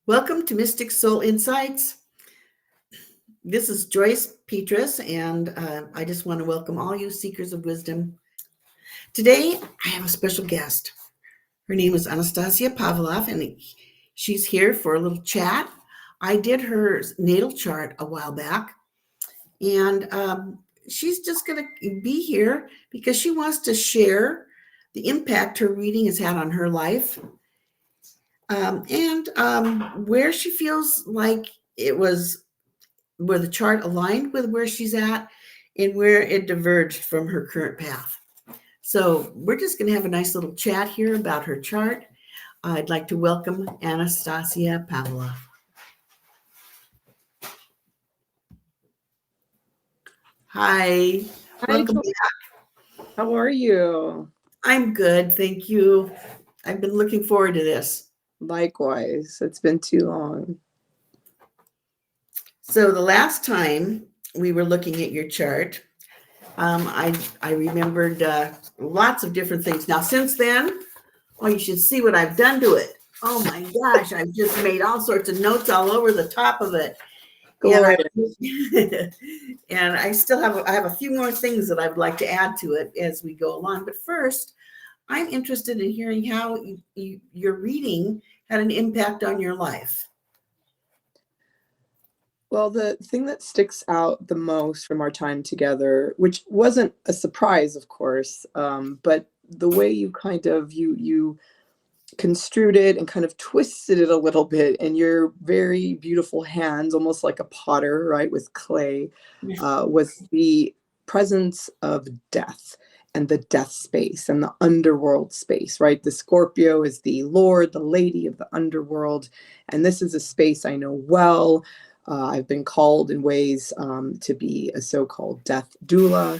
Welcome to Mystic Soul Insights. This is Joyce Pietras, and I just want to welcome all you seekers of wisdom. Today, I have a special guest. Her name is Anastasia Paveloff, and she's here for a little chat. I did her natal chart a while back, and she's just going to be here because she wants to share the impact her reading has had on her life and where she feels like it was where the chart aligned with where she's at and where it diverged from her current path. So we're just going to have a nice little chat here about her chart. I'd like to welcome Anastasia Paveloff. Hi. Welcome back. How are you? I'm good, thank you. I've been looking forward to this. Likewise. It's been too long. So the last time we were looking at your chart, I remembered lots of different things. Now, since then, you should see what I've done to it. Oh my gosh, I've just made all sorts of notes all over the top of it. And I still have a few more things that I would like to add to it as we go along. But first, I'm interested in hearing how your reading had an impact on your life. Well, the thing that sticks out the most from our time together, which wasn't a surprise, of course, but the way you kind of you construed it and kind of twisted it a little bit in your very beautiful hands, almost like a potter, right, with clay, was the presence of death and the death space and the underworld space, right? The Scorpio is the Lord, the lady of the underworld. And this is a space I know well. I've been called in ways to be a so-called death doula,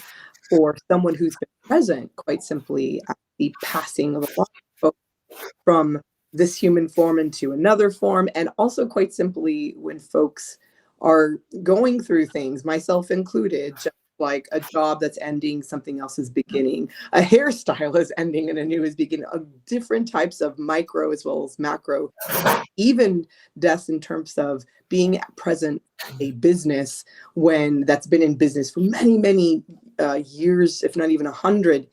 or someone who's been present, quite simply, at the passing of a life from this human form into another form, and also quite simply when folks are going through things, myself included, just like a job that's ending, something else is beginning, a hairstyle is ending and a new is beginning, different types of micro as well as macro, even deaths in terms of being present a business when that's been in business for many years, if not even 100+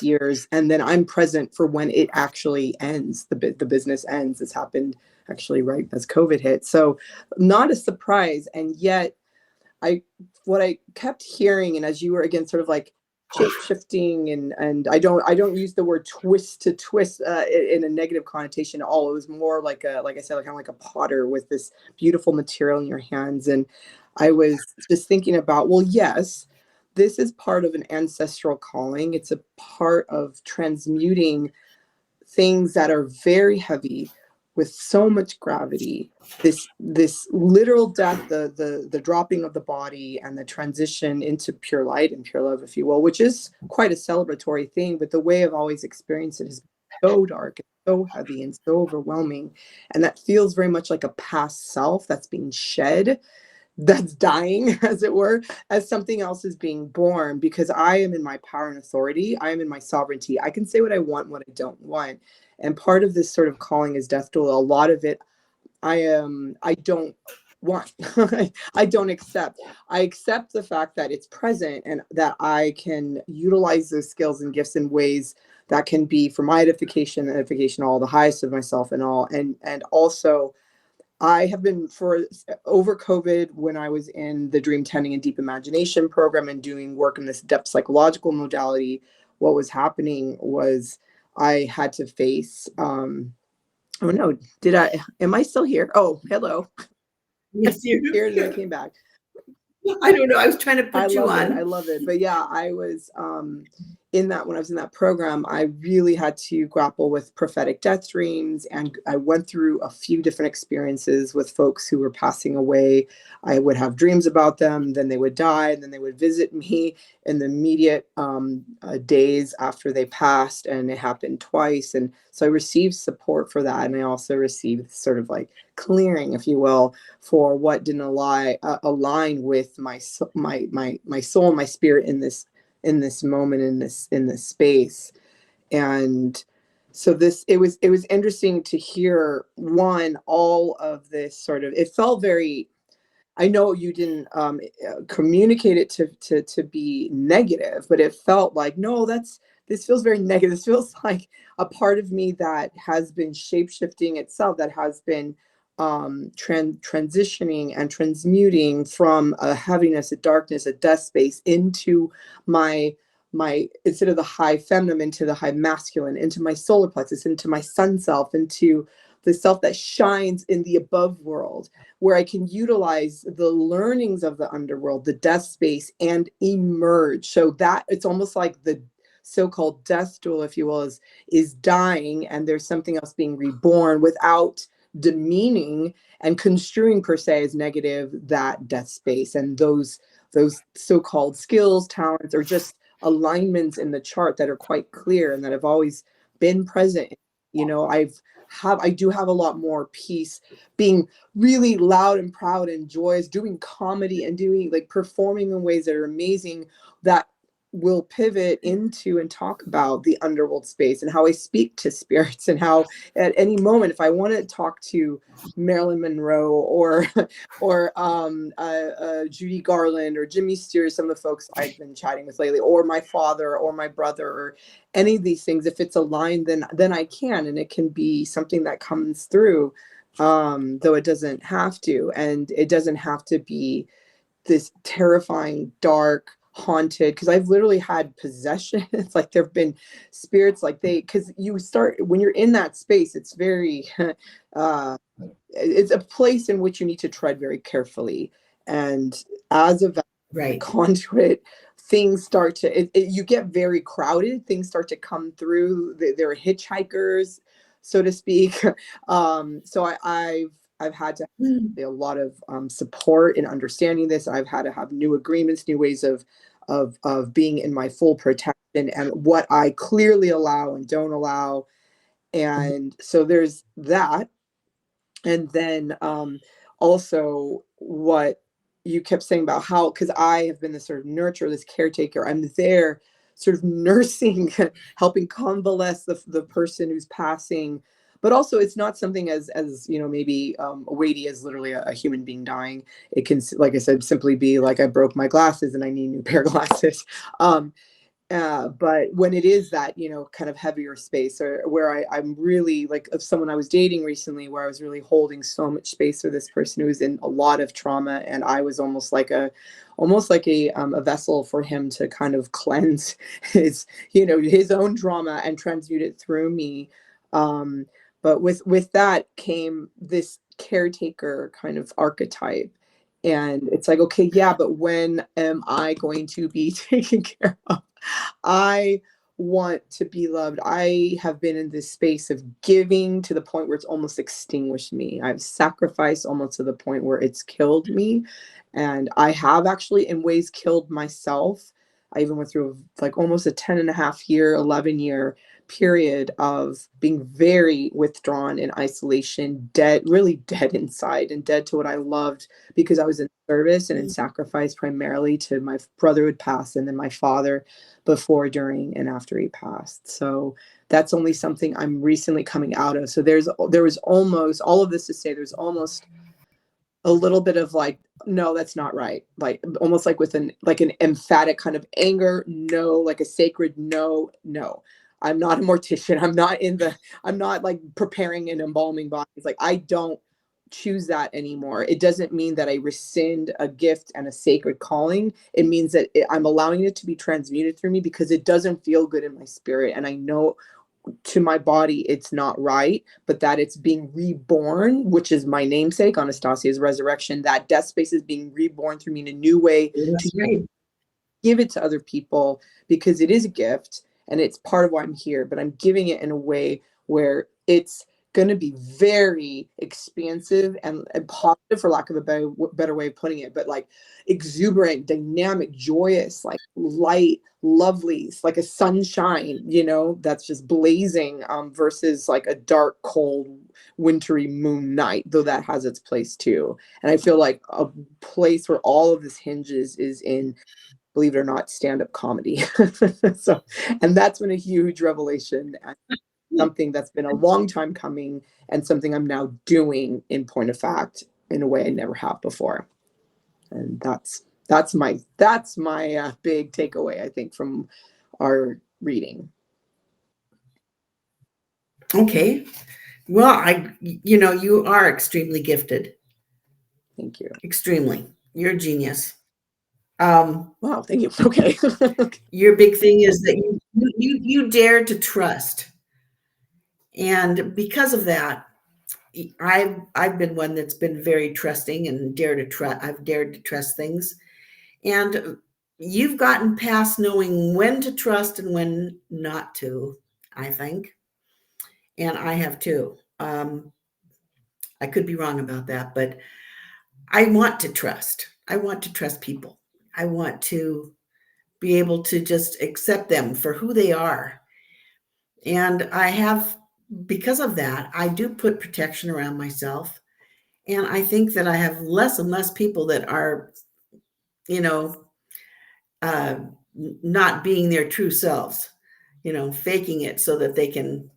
years, and then I'm present for when it actually ends, the business ends. This happened actually right as COVID hit, so not a surprise. And yet what I kept hearing, and as you were again sort of like shape shifting, and I don't use the word twist in a negative connotation at all. It was more like I said, kind of like a potter with this beautiful material in your hands. And I was just thinking about, well, yes, this is part of an ancestral calling. It's a part of transmuting things that are very heavy with so much gravity. This literal death, the dropping of the body and the transition into pure light and pure love, if you will, which is quite a celebratory thing. But the way I've always experienced it is so dark and so heavy and so overwhelming. And that feels very much like a past self that's being shed, that's dying, as it were, as something else is being born, because I am in my power and authority. I am in my sovereignty. I can say what I want, what I don't want. And part of this sort of calling is death doula. A lot of it, I don't want. I don't accept. I accept the fact that it's present and that I can utilize those skills and gifts in ways that can be for my edification, all the highest of myself and all. And also, I have been for over COVID, when I was in the Dream Tending and Deep Imagination program and doing work in this depth psychological modality, what was happening was I had to face, oh no, am I still here? Oh, hello. Yes, you're here and I came back. I don't know. I was trying to put you on. I love it. But yeah, I was when I was in that program, I really had to grapple with prophetic death dreams. And I went through a few different experiences with folks who were passing away. I would have dreams about them, then they would die, and then they would visit me in the immediate days after they passed. And it happened twice. And so I received support for that. And I also received sort of like clearing, if you will, for what didn't align with my soul and my spirit in this moment, in this space. And So it was interesting to hear all of this sort of, it felt very, I know you didn't communicate it to be negative, but it felt like, no, this feels very negative. This feels like a part of me that has been shape-shifting itself, that has been transitioning and transmuting from a heaviness, a darkness, a death space into my instead of the high feminine, into the high masculine, into my solar plexus, into my sun self, into the self that shines in the above world, where I can utilize the learnings of the underworld, the death space, and emerge. So that it's almost like the so-called death stool, if you will, is dying, and there's something else being reborn, without demeaning and construing per se as negative that death space and those so-called skills, talents, or just alignments in the chart that are quite clear and that have always been present. You know, I do have a lot more peace being really loud and proud and joyous, doing comedy and doing like performing in ways that are amazing, that will pivot into and talk about the underworld space and how I speak to spirits, and how at any moment, if I want to talk to Marilyn Monroe or Judy Garland or Jimmy Steers, some of the folks I've been chatting with lately, or my father or my brother, or any of these things, if it's aligned, then I can, and it can be something that comes through, though it doesn't have to, and it doesn't have to be this terrifying, dark, haunted, because I've literally had possessions. Like there have been spirits, like because you start, when you're in that space, it's very it's a place in which you need to tread very carefully, and as a Right. conduit, things start to you get very crowded, things start to come through. There are hitchhikers, so to speak. So I've had to Mm. have a lot of support in understanding this. I've had to have new agreements, new ways of being in my full protection, and what I clearly allow and don't allow. And so there's that. And then also what you kept saying about how, because I have been this sort of nurturer, this caretaker, I'm there sort of nursing, helping convalesce the person who's passing. But also it's not something as you know, maybe weighty as literally a human being dying. It can, like I said, simply be like, I broke my glasses and I need a new pair of glasses. But when it is that, you know, kind of heavier space, or where I'm really like, of someone I was dating recently, where I was really holding so much space for this person who was in a lot of trauma, and I was almost like a vessel for him to kind of cleanse his, you know, his own trauma and transmute it through me. But with that came this caretaker kind of archetype. And it's like, okay, yeah, but when am I going to be taken care of? I want to be loved. I have been in this space of giving to the point where it's almost extinguished me. I've sacrificed almost to the point where it's killed me. And I have actually in ways killed myself. I even went through like almost a 10.5 year, 11-year period of being very withdrawn in isolation, dead, really dead inside, and dead to what I loved, because I was in service and in sacrifice primarily to my brother who had passed, and then my father before, during, and after he passed. So that's only something I'm recently coming out of. So there was almost, all of this to say, there's almost a little bit of like, no, that's not right. Like almost like with an emphatic kind of anger, no, like a sacred no, no. I'm not a mortician. I'm not like preparing and embalming bodies. Like I don't choose that anymore. It doesn't mean that I rescind a gift and a sacred calling. It means that I'm allowing it to be transmuted through me, because it doesn't feel good in my spirit. And I know to my body it's not right, but that it's being reborn, which is my namesake, Anastasia's resurrection. That death space is being reborn through me in a new way That's to right. give it to other people, because it is a gift and it's part of why I'm here, but I'm giving it in a way where it's going to be very expansive and positive, for lack of a better way of putting it, but like exuberant, dynamic, joyous, like light, lovely, like a sunshine, you know, that's just blazing, versus like a dark, cold, wintry moon night, though that has its place too. And I feel like a place where all of this hinges is in, believe it or not, stand-up comedy. So, and that's been a huge revelation. something that's been a long time coming and something I'm now doing in point of fact in a way I never have before. And that's my big takeaway, I think, from our reading. Okay. Well, you are extremely gifted. Thank you. Extremely. You're a genius. Wow, thank you. Okay. Your big thing is that you dare to trust. And because of that, I've been one that's been very trusting and I've dared to trust things. And you've gotten past knowing when to trust and when not to, I think. And I have too. I could be wrong about that, but I want to trust. I want to trust people. I want to be able to just accept them for who they are. And because of that, I do put protection around myself. And I think that I have less and less people that are, you know, uh, not being their true selves, faking it so that they can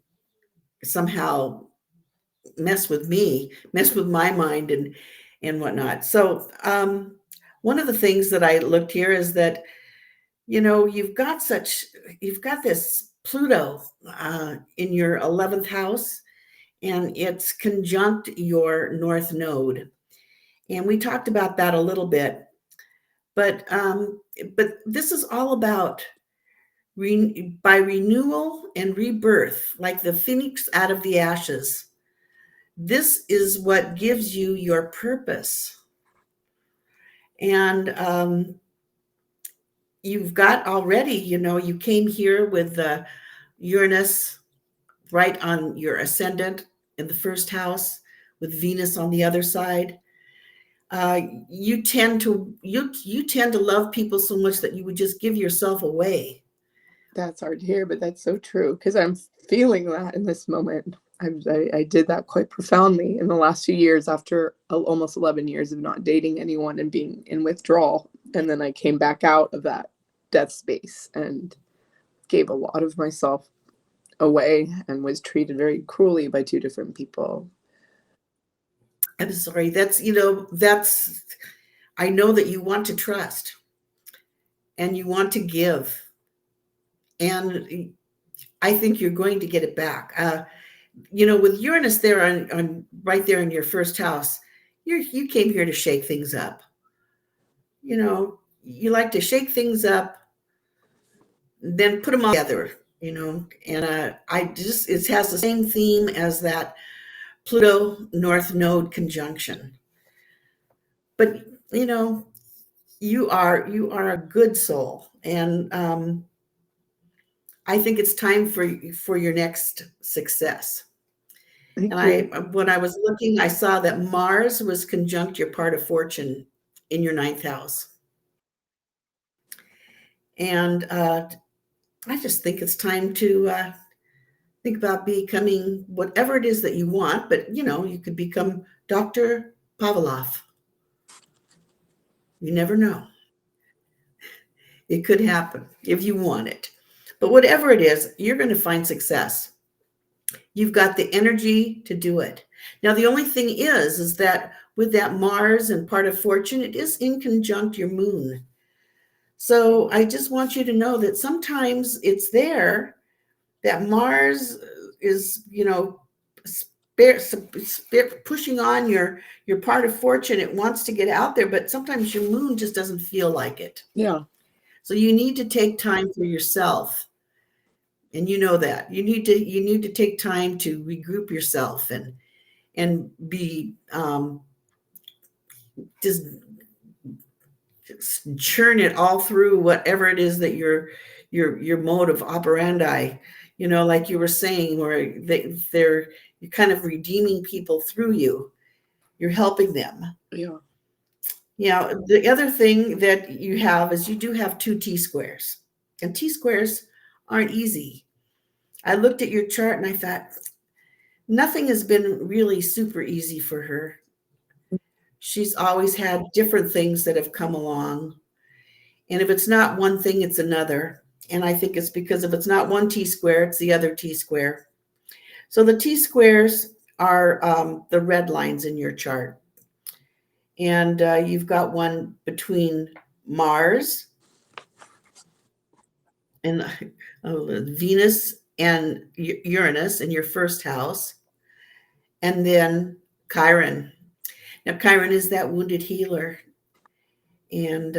somehow mess with me, mess with my mind and whatnot. So one of the things that I looked here is that, you've got this Pluto in your 11th house, and it's conjunct your North Node. And we talked about that a little bit, but this is all about by renewal and rebirth, like the phoenix out of the ashes. This is what gives you your purpose. And you've got already, you came here with Uranus right on your ascendant in the first house, with Venus on the other side. You tend to love people so much that you would just give yourself away. That's hard to hear, but that's so true, because I'm feeling that in this moment. I did that quite profoundly in the last few years, after almost 11 years of not dating anyone and being in withdrawal. And then I came back out of that death space and gave a lot of myself away and was treated very cruelly by two different people. I'm sorry. I know that you want to trust and you want to give. And I think you're going to get it back. With Uranus there on right there in your first house, you came here to shake things up. You like to shake things up, then put them all together. And it has the same theme as that Pluto North Node conjunction. But you are a good soul, and I think it's time for your next success. Thank And you. when I was looking, I saw that Mars was conjunct your part of fortune in your 9th house. And I just think it's time to think about becoming whatever it is that you want. But, you could become Dr. Paveloff. You never know. It could happen if you want it. But whatever it is, you're going to find success. You've got the energy to do it. Now, the only thing is that with that Mars and part of fortune, it is in conjunct your moon. So I just want you to know that sometimes it's there, that Mars is, pushing on your part of fortune. It wants to get out there, but sometimes your moon just doesn't feel like it. Yeah. So you need to take time for yourself. And you know that you need to take time to regroup yourself and be just churn it all through whatever it is that your mode of operandi, like you were saying, where you're kind of redeeming people through you. You're helping them. Yeah. The other thing that you have is you do have 2 T-squares, and T-squares aren't easy. I looked at your chart and I thought, nothing has been really super easy for her. She's always had different things that have come along. And if it's not one thing, it's another. And I think it's because if it's not one T-square, it's the other T-square. So the T squares are the red lines in your chart. And you've got one between Mars and Venus and Uranus in your first house, and then Chiron. Now, Chiron is that wounded healer, and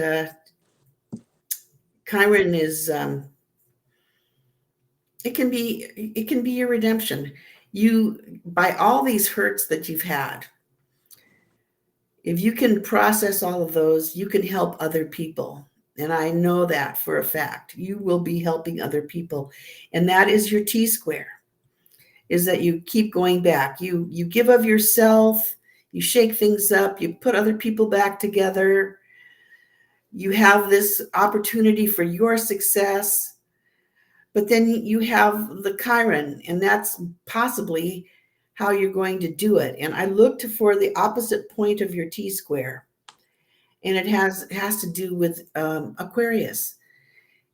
Chiron is it can be your redemption. You, by all these hurts that you've had, if you can process all of those, you can help other people. And I know that for a fact. You will be helping other people. And that is your T square, is that you keep going back. You give of yourself, you shake things up, you put other people back together. You have this opportunity for your success. But then you have the Chiron, and that's possibly how you're going to do it. And I looked for the opposite point of your T square, and it has to do with Aquarius.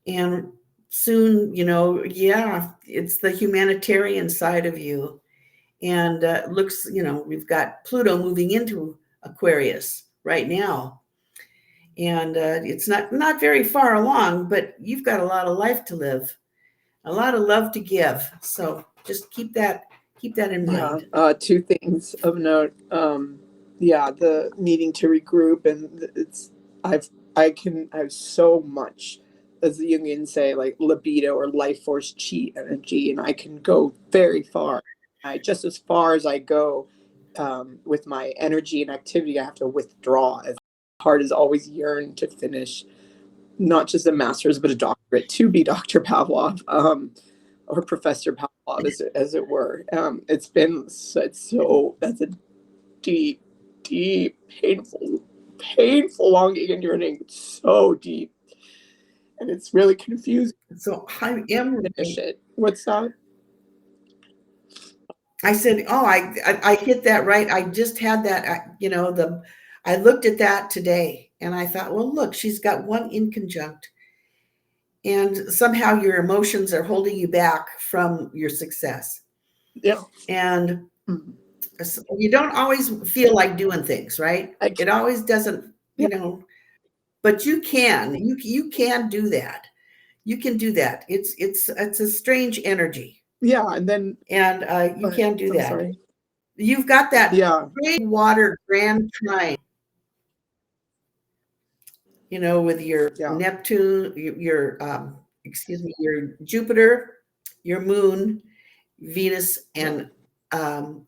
And soon, yeah, it's the humanitarian side of you. And looks, we've got Pluto moving into Aquarius right now, and it's not very far along, but you've got a lot of life to live, a lot of love to give. So just keep that in mind. Two things of note. The needing to regroup, and I have so much, as the Jungians say, like libido or life force chi energy, and I can go very far. Just as far as I go with my energy and activity, I have to withdraw. As heart is always yearned to finish not just a master's but a doctorate, to be Dr. Pavlov. Or Professor Pavlov, as it were. That's a deep, painful longing and yearning. It's so deep, and it's really confusing. So I am. What's that? I said, oh, I hit that right. I just had that. I looked at that today, and I thought, well, look, she's got one inconjunct. And somehow your emotions are holding you back from your success. Yeah. And you don't always feel like doing things, right? It always doesn't, but you can. You can do that. You can do that. It's a strange energy. Yeah, and you can do that. Sorry. You've got that great water grand trine, with your Neptune, your Jupiter, your moon, Venus, and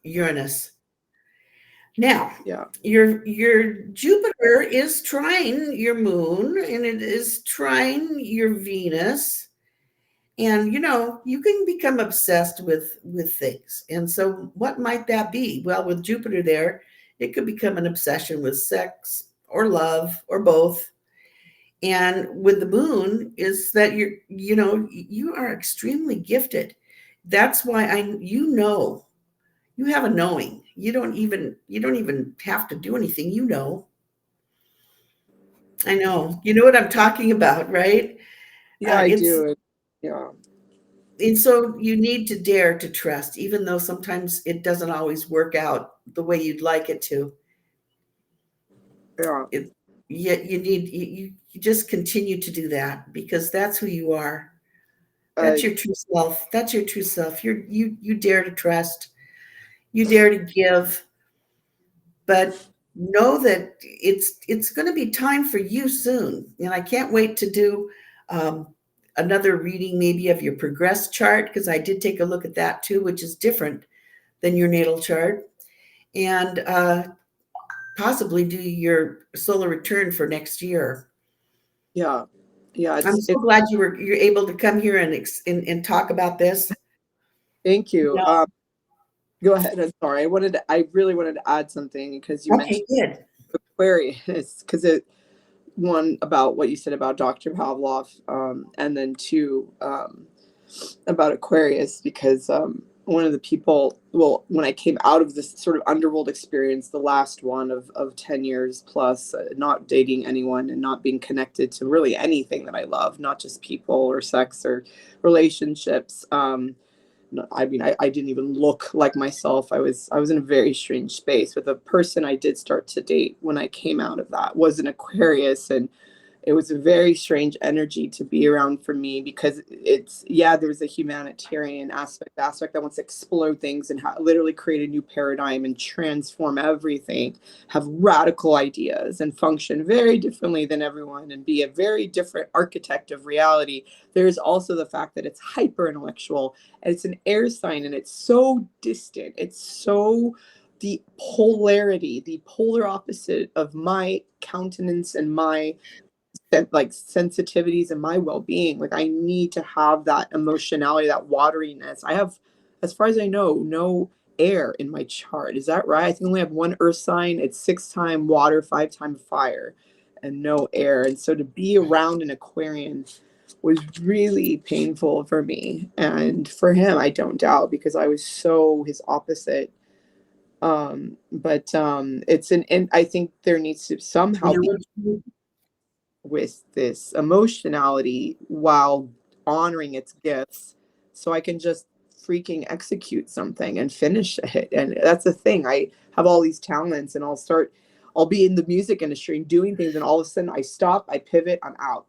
Uranus. Now, your Jupiter is trine your moon, and it is trine your Venus. And you can become obsessed with things. And so what might that be? Well, with Jupiter there, it could become an obsession with sex or love or both. And with the moon is that you are extremely gifted. That's why you have a knowing. You don't even have to do anything. I know. You know what I'm talking about, right? Yeah, I do. Yeah. And so you need to dare to trust, even though sometimes it doesn't always work out the way you'd like it to. Yeah. You just continue to do that, because that's who you are. That's your true self. That's your true self. You dare to trust. You dare to give. But know that it's going to be time for you soon. And I can't wait to do another reading maybe of your progress chart, because I did take a look at that too, which is different than your natal chart, and possibly do your solar return for next year. Yeah. I'm so glad you're able to come here and talk about this. Thank you. Go ahead. I'm sorry. I really wanted to add something, because you mentioned Aquarius, because one, about what you said about Dr. Pavlov, and then two, about Aquarius, because one of the people, when I came out of this sort of underworld experience, the last one of 10 years plus, not dating anyone and not being connected to really anything that I love, not just people or sex or relationships, I mean, I didn't even look like myself. I was in a very strange space. But the person I did start to date when I came out of that was an Aquarius, and it was a very strange energy to be around for me, because it's, yeah, there's a humanitarian aspect that wants to explode things and literally create a new paradigm and transform everything, have radical ideas and function very differently than everyone and be a very different architect of reality. There's also the fact that it's hyper intellectual, and it's an air sign, and it's so distant, it's so the polarity, the polar opposite of my countenance and my like sensitivities and my well-being. Like, I need to have that emotionality, that wateriness. I have, as far as I know, no air in my chart. Is that right? I think I only have one earth sign. It's 6-time water, 5-time fire, and no air. And so to be around an Aquarian was really painful for me, and for him, I don't doubt, because I was so his opposite. But it's an, and I think there needs to somehow You be know what? with this emotionality while honoring its gifts, so I can just freaking execute something and finish it. And that's the thing. I have all these talents, and I'll be in the music industry and doing things, and all of a sudden I stop, I pivot, I'm out.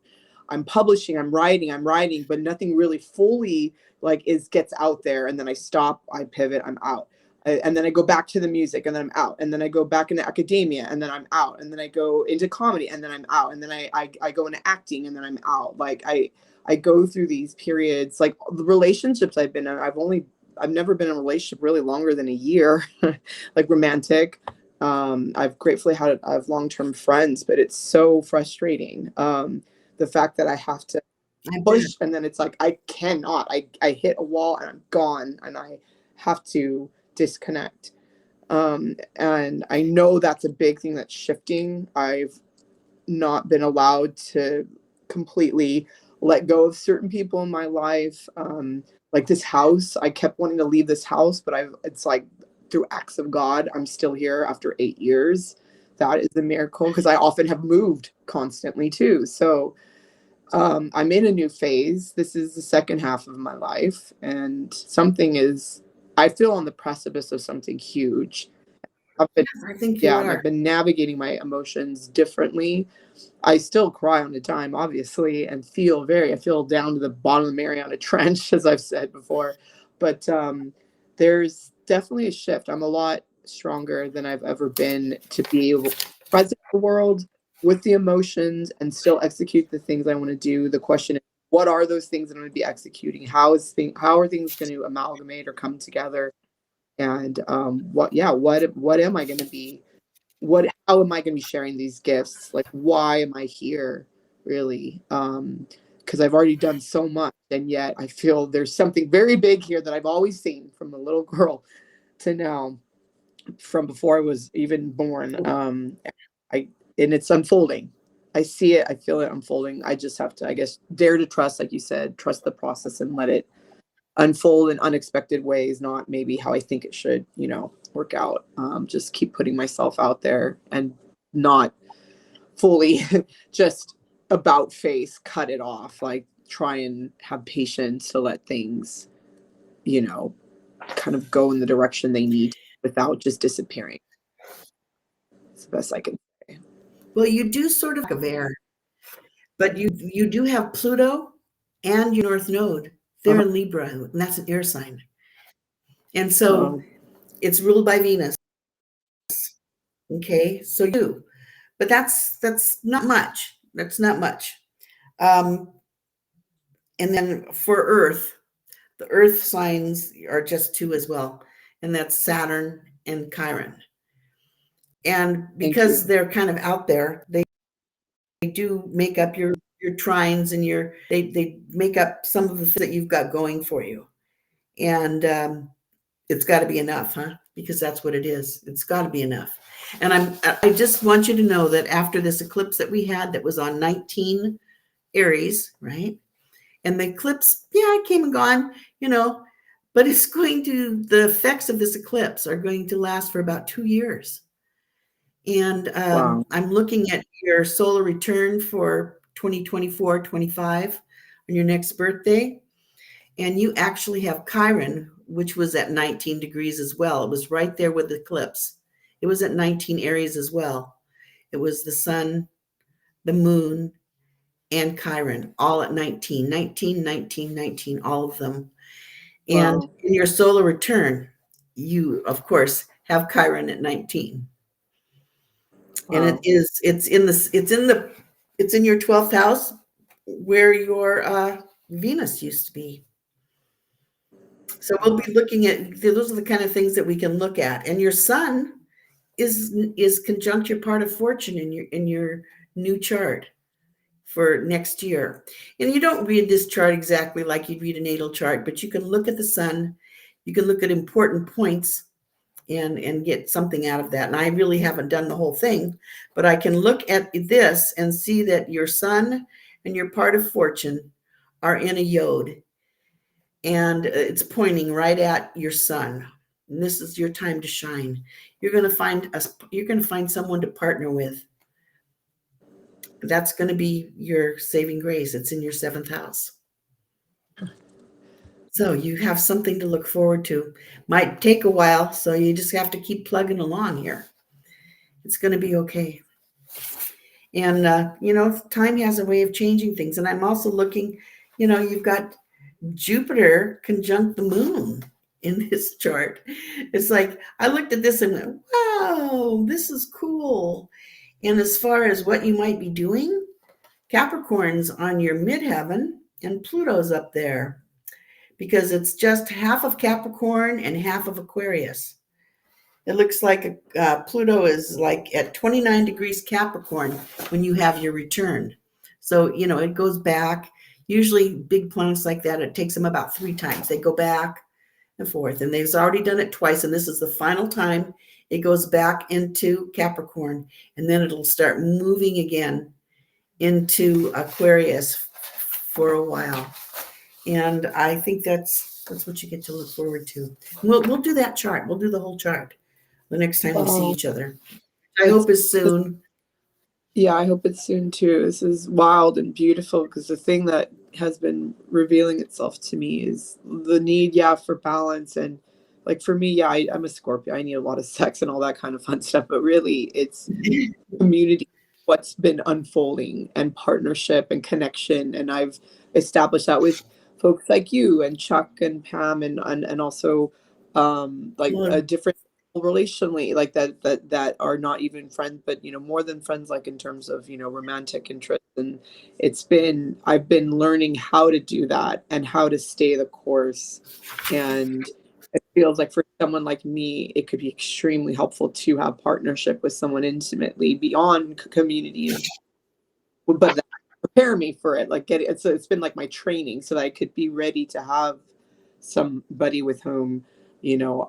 I'm publishing, I'm writing, but nothing really fully like gets out there. And then I stop, I pivot, I'm out. And then I go back to the music, and then I'm out. And then I go back into academia, and then I'm out. And then I go into comedy, and then I'm out. And then I go into acting, and then I'm out. Like, I go through these periods. Like, the relationships I've been in, I've never been in a relationship really longer than a year, like romantic. I've gratefully I have long-term friends, but it's so frustrating. The fact that I have to I bet. push, and then it's like I cannot. I hit a wall, and I'm gone, and I have to disconnect. And I know that's a big thing that's shifting. I've not been allowed to completely let go of certain people in my life. Like this house, I kept wanting to leave this house, but it's like through acts of God, I'm still here after 8 years. That is a miracle, because I often have moved constantly too. So I'm in a new phase. This is the second half of my life, and I feel on the precipice of something huge. I've been, I think you yeah, and I've are. been navigating my emotions differently. I still cry on a dime, obviously, and I feel down to the bottom of the Mariana Trench, as I've said before. But there's definitely a shift. I'm a lot stronger than I've ever been to be able to present the world with the emotions and still execute the things I want to do. The question is, what are those things that I'm going to be executing? How are things going to amalgamate or come together? And what am I going to be? How am I going to be sharing these gifts? Like, why am I here, really? Because I've already done so much, and yet I feel there's something very big here that I've always seen from a little girl to now, from before I was even born. I and it's unfolding. I see it, I feel it unfolding. I just have to, I guess, dare to trust, like you said, trust the process and let it unfold in unexpected ways, not maybe how I think it should, work out. Just keep putting myself out there, and not fully just about face cut it off. Like, try and have patience to let things, you know, kind of go in the direction they need without just disappearing. It's the best I can say. Well, you do sort of air, but you do have Pluto and your North Node. They're Uh-huh. in Libra, and that's an air sign. And so Um, it's ruled by Venus. Okay, so but that's not much. That's not much. Um, and then for Earth, the Earth signs are just two as well, and that's Saturn and Chiron. And thank because you. they're kind of out there, they do make up your trines and they make up some of the things that you've got going for you. And it's got to be enough, huh? Because that's what it is. It's got to be enough. And I just want you to know that after this eclipse that we had that was on 19 Aries, right? And the eclipse, yeah, it came and gone, but the effects of this eclipse are going to last for about 2 years. And Wow. I'm looking at your solar return for 2024, 25 on your next birthday. And you actually have Chiron, which was at 19 degrees as well. It was right there with the eclipse. It was at 19 Aries as well. It was the sun, the moon, and Chiron, all at 19, 19, 19, 19, all of them. And Wow. in your solar return, you, of course, have Chiron at 19. And Wow. it's in your 12th house where your Venus used to be. So we'll be looking at, those are the kind of things that we can look at. And your sun is conjunct your part of fortune in your new chart for next year. And you don't read this chart exactly like you'd read a natal chart, but you can look at the sun, you can look at important points and get something out of that. And I really haven't done the whole thing, but I can look at this and see that your sun and your part of fortune are in a yod, and it's pointing right at your sun. And this is your time to shine. You're going to find someone to partner with. That's going to be your saving grace. It's in your 7th house. So you have something to look forward to. Might take a while, so you just have to keep plugging along here. It's going to be okay. And, time has a way of changing things. And I'm also looking, you've got Jupiter conjunct the moon in this chart. It's like, I looked at this and went, wow, this is cool. And as far as what you might be doing, Capricorn's on your midheaven and Pluto's up there because it's just half of Capricorn and half of Aquarius. It looks like Pluto is like at 29 degrees Capricorn when you have your return. So, it goes back. Usually big planets like that, it takes them about 3 times. They go back and forth, and they've already done it twice, and this is the final time it goes back into Capricorn, and then it'll start moving again into Aquarius for a while. And I think that's what you get to look forward to. We'll do that chart. We'll do the whole chart the next time we see each other. I hope it's soon. Yeah, I hope it's soon too. This is wild and beautiful because the thing that has been revealing itself to me is the need, for balance. And like for me, I'm a Scorpio. I need a lot of sex and all that kind of fun stuff. But really, it's community, what's been unfolding, and partnership and connection. And I've established that with folks like you and Chuck and Pam and also like a different relationally, like that are not even friends, but more than friends, like in terms of romantic interest. And I've been learning how to do that and how to stay the course. And it feels like for someone like me, it could be extremely helpful to have partnership with someone intimately beyond community, but that prepare me for it, like it's been like my training so that I could be ready to have somebody with whom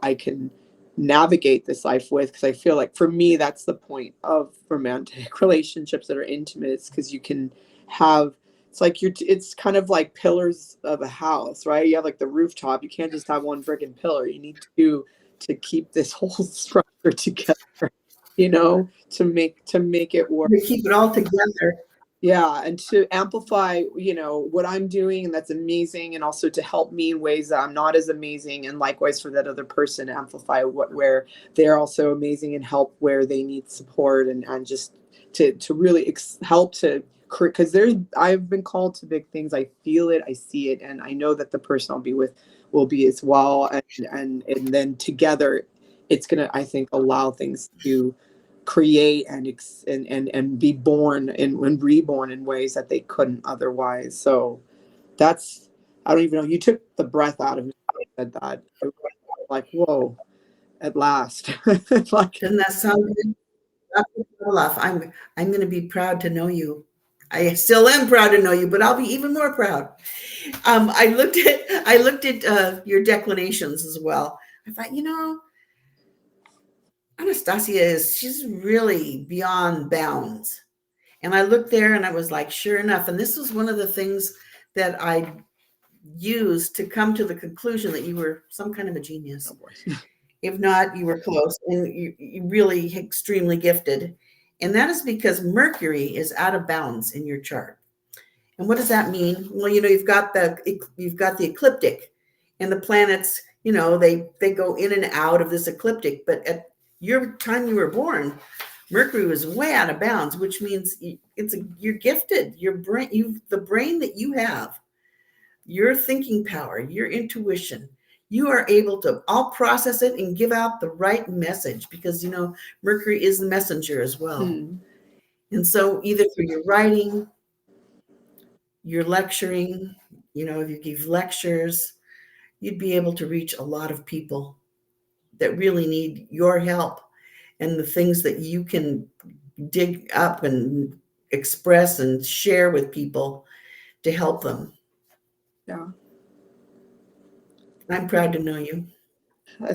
I can navigate this life with. Because I feel like for me, that's the point of romantic relationships that are intimate. It's because you can have, it's like it's kind of like pillars of a house, right? You have like the rooftop. You can't just have one freaking pillar. You need to keep this whole structure together, to make it work. We keep it all together. Yeah, and to amplify, what I'm doing, and that's amazing, and also to help me in ways that I'm not as amazing, and likewise for that other person to amplify where they're also amazing and help where they need support, and just to really help to, because I've been called to big things. I feel it, I see it, and I know that the person I'll be with will be as well, and then together, it's gonna, I think, allow things to create and be born and reborn in ways that they couldn't otherwise. So that's, I don't even know, you took the breath out of me when you said that. I was like, whoa, at last. Like, Doesn't that sound good? Dr. Paveloff, I'm going to be proud to know you. I still am proud to know you, but I'll be even more proud. I looked at your declinations as well. I thought, Anastasia she's really beyond bounds. And I looked there and I was like, sure enough. And this was one of the things that I used to come to the conclusion that you were some kind of a genius. If not, you were close, and you really extremely gifted. And that is because Mercury is out of bounds in your chart. And what does that mean? Well, you've got the ecliptic, and the planets, they go in and out of this ecliptic. But at your time you were born, Mercury was way out of bounds, which means you're gifted. Your brain, the brain that you have, your thinking power, your intuition, you are able to all process it and give out the right message, because Mercury is the messenger as well. And so either through your writing, your lecturing, if you give lectures, you'd be able to reach a lot of people that really need your help, and the things that you can dig up and express and share with people to help them. Yeah. I'm proud to know you.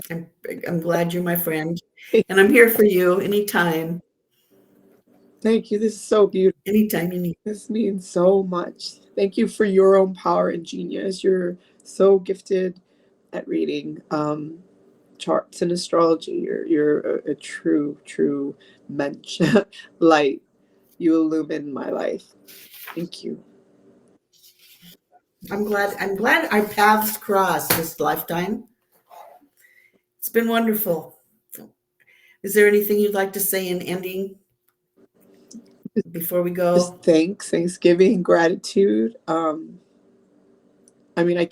I'm glad you're my friend, and I'm here for you anytime. Thank you. This is so beautiful. Anytime you need. This means so much. Thank you for your own power and genius. You're so gifted at reading charts and astrology. You're a true mensch, light. You illumine my life. Thank you. I'm glad our paths crossed this lifetime. It's been wonderful. Is there anything you'd like to say in ending before we go? Just Thanksgiving, gratitude. I mean,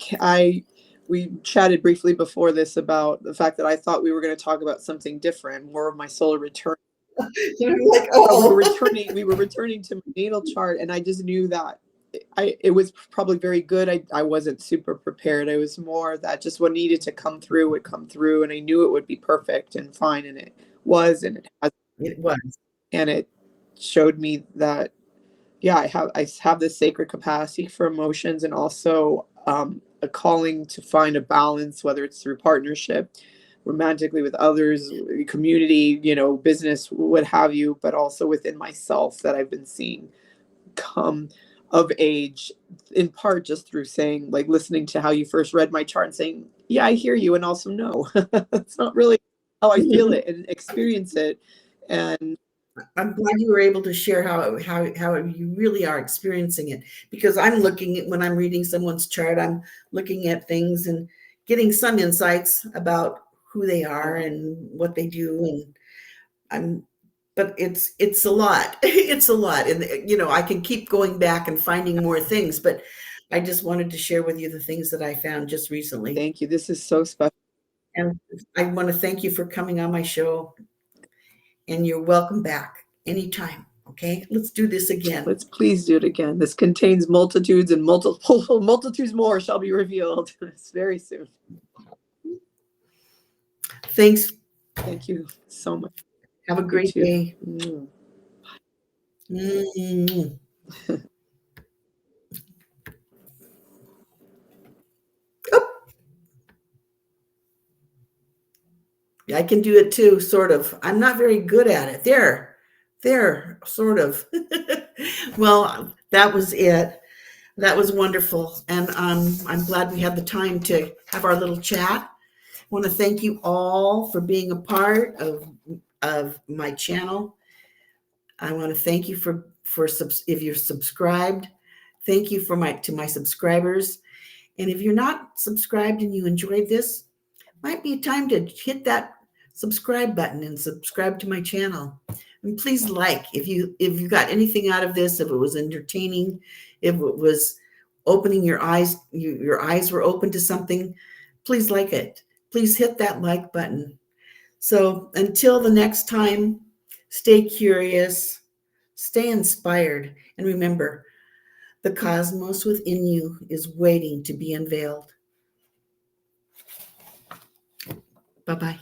we chatted briefly before this about the fact that I thought we were going to talk about something different, more of my solar return. Like, we were returning to my natal chart, and I just knew that it was probably very good. I wasn't super prepared. I was more that just what needed to come through would come through, and I knew it would be perfect and fine, and it was, and it has. It was. And it showed me that, yeah, I have this sacred capacity for emotions, and also a calling to find a balance, whether it's through partnership, romantically with others, community, business, what have you, but also within myself, that I've been seeing come of age, in part just through saying, like, listening to how you first read my chart and saying, yeah, I hear you, and also no, it's not really how I feel it and experience it. And I'm glad you were able to share how you really are experiencing it, because I'm looking at, when I'm reading someone's chart, I'm looking at things and getting some insights about who they are and what they do, but it's a lot. It's a lot, and I can keep going back and finding more things, but I just wanted to share with you the things that I found just recently. thank you. This is so special. And I want to thank you for coming on my show, and you're welcome back anytime. Okay, let's do this again. Let's please do it again. This contains multitudes, and multitudes more shall be revealed very soon. Thanks. Thank you so much. Have a great day. I can do it too, sort of. I'm not very good at it. There, sort of. Well, that was it. That was wonderful. And I'm glad we had the time to have our little chat. I want to thank you all for being a part of my channel. I want to thank you for if you're subscribed. Thank you to my subscribers. And if you're not subscribed and you enjoyed this, might be time to hit that subscribe button and subscribe to my channel. And please if you got anything out of this, if it was entertaining, if it was opening your eyes, your eyes were open to something, please like it. Please hit that like button. So until the next time, stay curious, stay inspired, and remember, the cosmos within you is waiting to be unveiled. Bye-bye.